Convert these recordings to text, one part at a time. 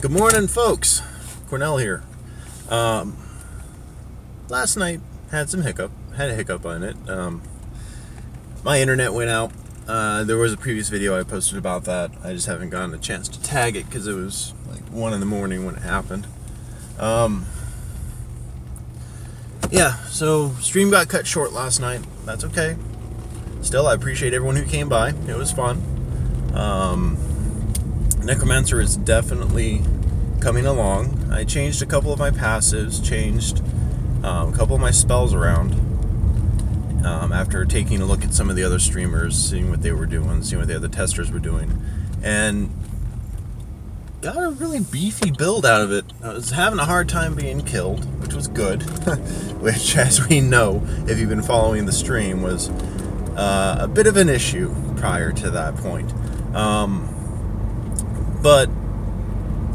Good morning, folks. Cornell here. Last night had a hiccup on it. My internet went out. There was a previous video I posted about that. I just haven't gotten a chance to tag it because it was like 1 in the morning when it happened. So stream got cut short last night. That's okay. Still, I appreciate everyone who came by. It was fun. Necromancer is definitely coming along. I changed a couple of my passives, changed a couple of my spells around after taking a look at some of the other streamers, seeing what they were doing, seeing what the other testers were doing, and got a really beefy build out of it. I was having a hard time being killed, which was good, which, as we know, if you've been following the stream, was a bit of an issue prior to that point. But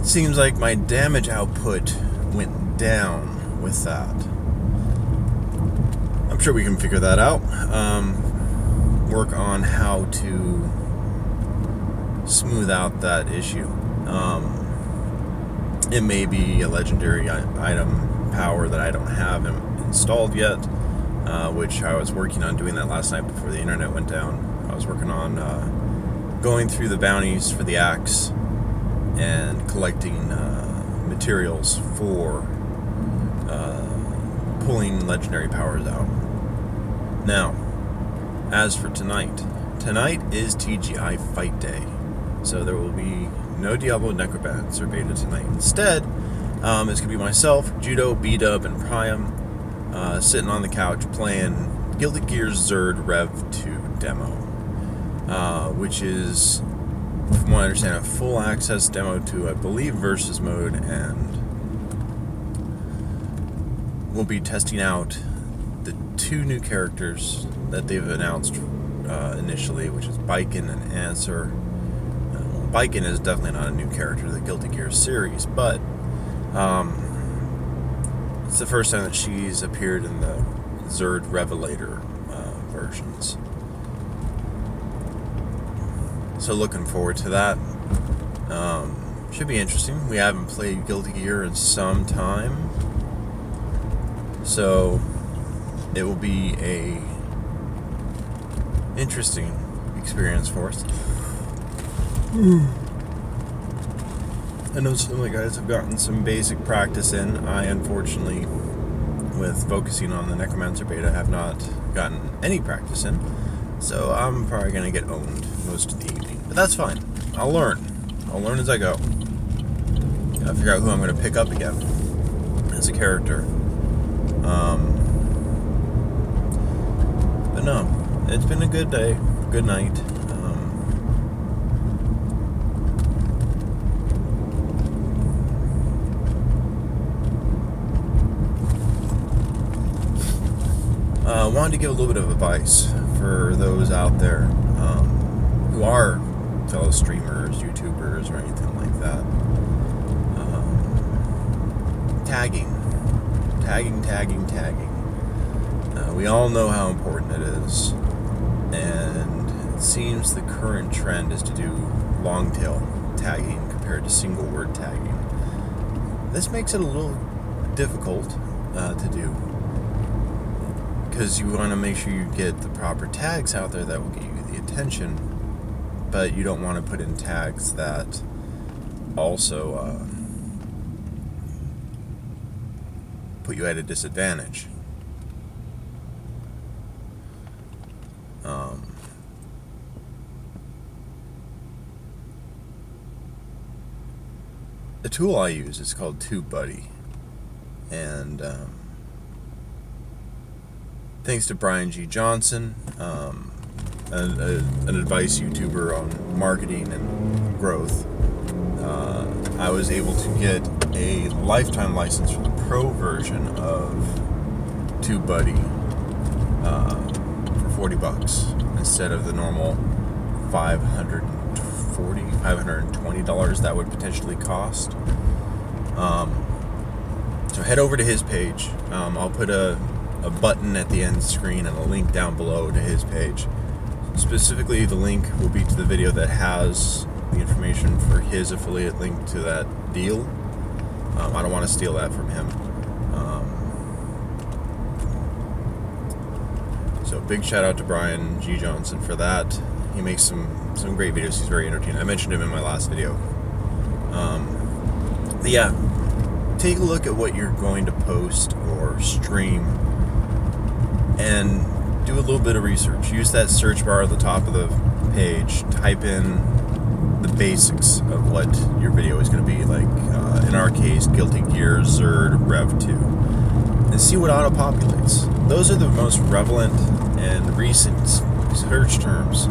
it seems like my damage output went down with that. I'm sure we can figure that out. Work on how to smooth out that issue. It may be a legendary item power that I don't have installed yet, which I was working on doing that last night before the internet went down. I was working on going through the bounties for the axe and collecting materials for pulling legendary powers out. Now, as for tonight is TGI Fightday, so there will be no Diablo Necromancer beta tonight. Instead, it's going to be myself, Judo, B-Dub, and Priam sitting on the couch playing Guilty Gear's Zerd Rev 2 demo, which is, from what I understand, a full access demo to, I believe, versus mode, and we'll be testing out the 2 new characters that they've announced initially, which is Biken and Answer. Biken is definitely not a new character to the Guilty Gear series, but it's the first time that she's appeared in the Zerd Revelator versions. So looking forward to that. Should be interesting. We haven't played Guilty Gear in some time, so it will be a interesting experience for us. I know some of the guys have gotten some basic practice in. I, unfortunately, with focusing on the Necromancer beta, have not gotten any practice in. So I'm probably going to get owned most of the evening. But that's fine. I'll learn. I'll learn as I go. Gotta figure out who I'm going to pick up again as a character. But no, it's been a good day, good night. I wanted to give a little bit of advice for those out there who are fellow streamers, YouTubers, or anything like that. Tagging. We all know how important it is, and it seems the current trend is to do long tail tagging compared to single word tagging. This makes it a little difficult to do, because you want to make sure you get the proper tags out there that will get you the attention, but you don't want to put in tags that also put you at a disadvantage. The tool I use is called TubeBuddy, and thanks to Brian G. Johnson, an advice YouTuber on marketing and growth, I was able to get a lifetime license for the pro version of TubeBuddy for $40 instead of the normal $520 that would potentially cost. So head over to his page. I'll put a button at the end screen and a link down below to his page. Specifically, the link will be to the video that has the information for his affiliate link to that deal. I don't want to steal that from him. So big shout out to Brian G. Johnson for that. He makes some great videos. He's very entertaining. I mentioned him in my last video. But yeah, take a look at what you're going to post or stream and do a little bit of research. Use that search bar at the top of the page. Type in the basics of what your video is going to be. Like, in our case, Guilty Gear, Zerd, Rev 2. And see what auto-populates. Those are the most relevant and recent search terms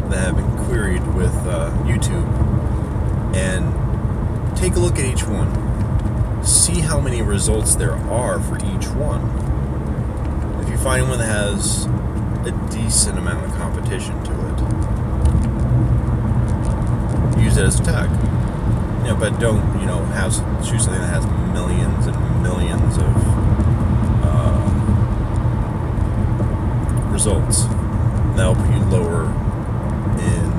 that have been queried with YouTube. And take a look at each one. See how many results there are for each one. If you find one that has a decent amount of competition to it, use it as a tag. But don't, choose something that has millions and millions of results. That'll put you lower in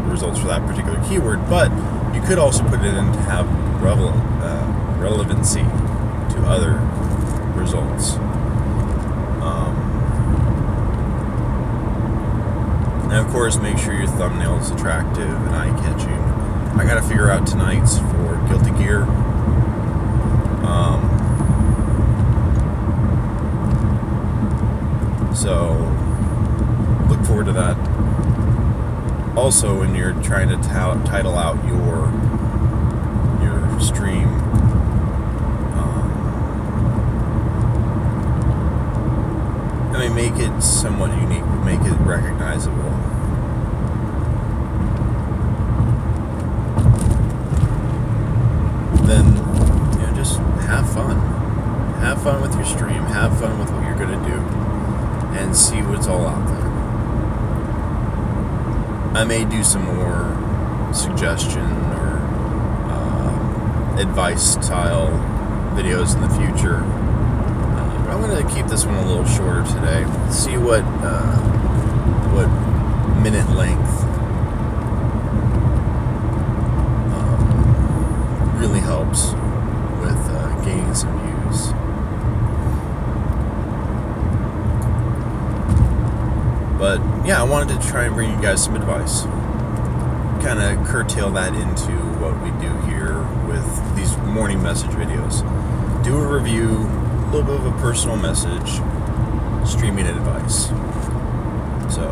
the results for that particular keyword, but you could also put it in to have relevancy to other results. And of course, make sure your thumbnail is attractive and eye-catching. I gotta figure out tonight's for Guilty Gear. So look forward to that. Also, when you're trying to title out your stream, make it somewhat unique, make it recognizable. Then, just have fun. Have fun with your stream. Have fun with what you're going to do. And see what's all out there. I may do some more suggestion or advice style videos in the future. I'm going to keep this one a little shorter today. See what minute length really helps with gaining some views. But yeah, I wanted to try and bring you guys some advice. Kind of curtail that into what we do here with these morning message videos. Do a review, a little bit of a personal message, streaming advice. So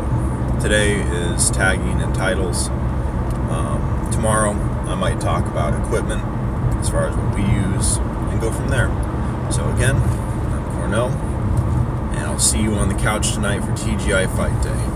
today is tagging and titles. Tomorrow I might talk about equipment as far as what we use and go from there. So again, I'm Cornell. And I'll see you on the couch tonight for TGI Fight Day.